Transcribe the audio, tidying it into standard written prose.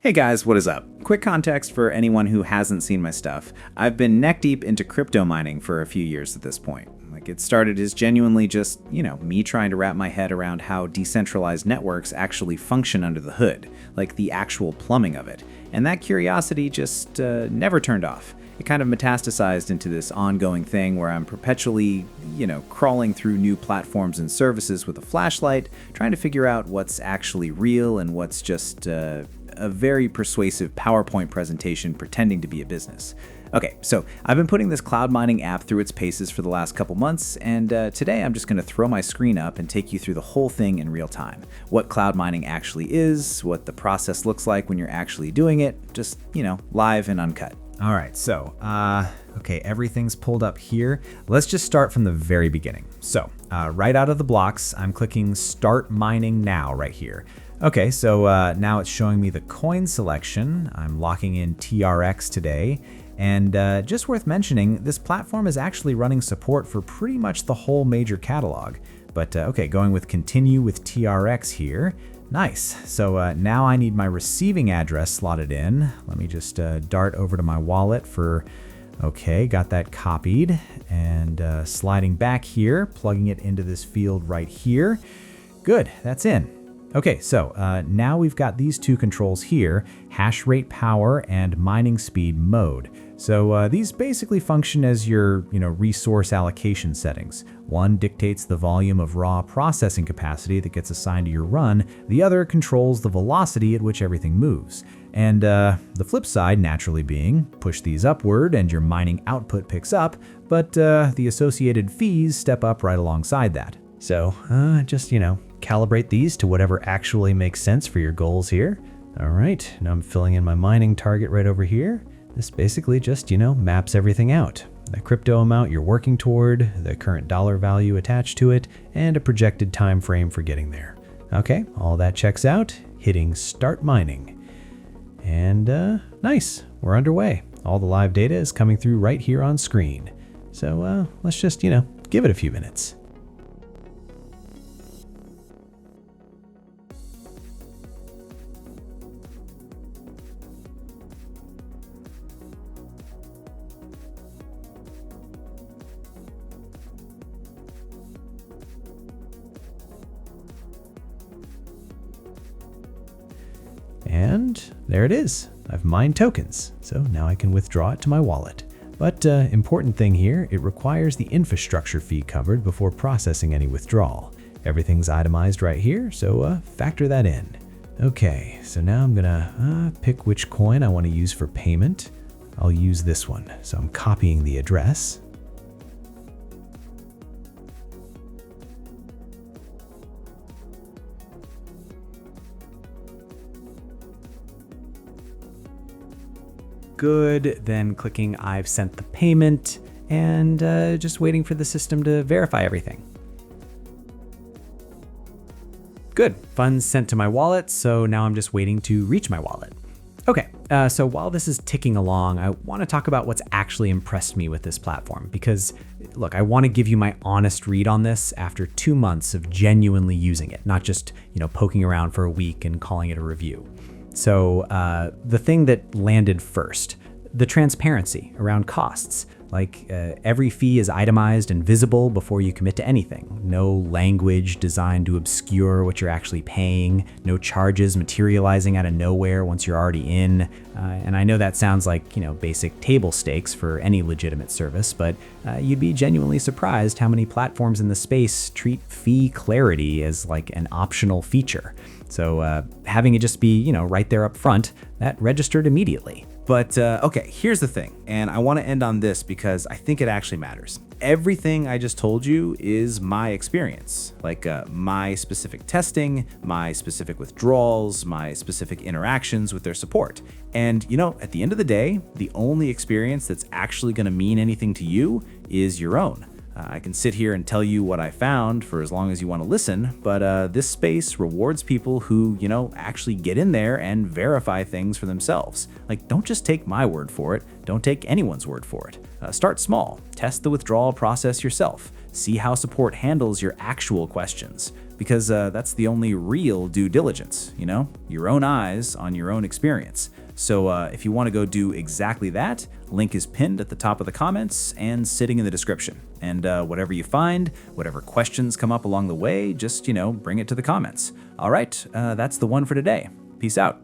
Hey guys, what is up? Quick context for anyone who hasn't seen my stuff. I've been neck deep into crypto mining for a few years at this point. It started as genuinely just, me trying to wrap my head around how decentralized networks actually function under the hood, like the actual plumbing of it. And that curiosity just never turned off. It kind of metastasized into this ongoing thing where I'm perpetually, crawling through new platforms and services with a flashlight, trying to figure out what's actually real and what's just a very persuasive PowerPoint presentation pretending to be a business. Okay, so I've been putting this cloud mining app through its paces for the last couple months, and today I'm just going to throw my screen up and take you through the whole thing in real time. What cloud mining actually is, what the process looks like when you're actually doing it, just, live and uncut. All right, so, okay, everything's pulled up here. Let's just start from the very beginning. So, right out of the blocks, I'm clicking Start Mining Now right here. Okay, so now it's showing me the coin selection. I'm locking in TRX today. And just worth mentioning, this platform is actually running support for pretty much the whole major catalog. But okay, going with Continue with TRX here. Nice. So now I need my receiving address slotted in. Let me just dart over to my wallet for, okay, got that copied. And sliding back here, plugging it into this field right here. Good, that's in. Okay, so now we've got these two controls here, hash rate power and mining speed mode. So these basically function as your resource allocation settings. One dictates the volume of raw processing capacity that gets assigned to your run. The other controls the velocity at which everything moves. And the flip side naturally being, push these upward and your mining output picks up, but the associated fees step up right alongside that. So just, calibrate these to whatever actually makes sense for your goals here. All right, now I'm filling in my mining target right over here. This basically just, maps everything out. The crypto amount you're working toward, the current dollar value attached to it, and a projected time frame for getting there. Okay, all that checks out, hitting Start Mining. And nice, we're underway. All the live data is coming through right here on screen. So let's just, give it a few minutes. And there it is. I've mined tokens, so now I can withdraw it to my wallet. But important thing here, it requires the infrastructure fee covered before processing any withdrawal. Everything's itemized right here, so factor that in. Okay, so now I'm gonna pick which coin I want to use for payment. I'll use this one, so I'm copying the address. Good, then clicking I've sent the payment and just waiting for the system to verify everything. Good, funds sent to my wallet, so now I'm just waiting to reach my wallet. Okay, so while this is ticking along, I want to talk about what's actually impressed me with this platform because, look, I want to give you my honest read on this after 2 months of genuinely using it, not just, poking around for a week and calling it a review. So the thing that landed first, the transparency around costs. Like every fee is itemized and visible before you commit to anything. No language designed to obscure what you're actually paying. No charges materializing out of nowhere once you're already in. And I know that sounds like, basic table stakes for any legitimate service, but you'd be genuinely surprised how many platforms in the space treat fee clarity as like an optional feature. So having it just be, right there up front, that registered immediately. But okay, here's the thing, and I want to end on this because I think it actually matters. Everything I just told you is my experience, like my specific testing, my specific withdrawals, my specific interactions with their support. And at the end of the day, the only experience that's actually going to mean anything to you is your own. I can sit here and tell you what I found for as long as you want to listen, but this space rewards people who, actually get in there and verify things for themselves. Like, don't just take my word for it. Don't take anyone's word for it. Start small. Test the withdrawal process yourself. See how support handles your actual questions, because that's the only real due diligence, your own eyes on your own experience. So if you want to go do exactly that, link is pinned at the top of the comments and sitting in the description. And whatever you find, whatever questions come up along the way, just, bring it to the comments. All right, that's the one for today. Peace out.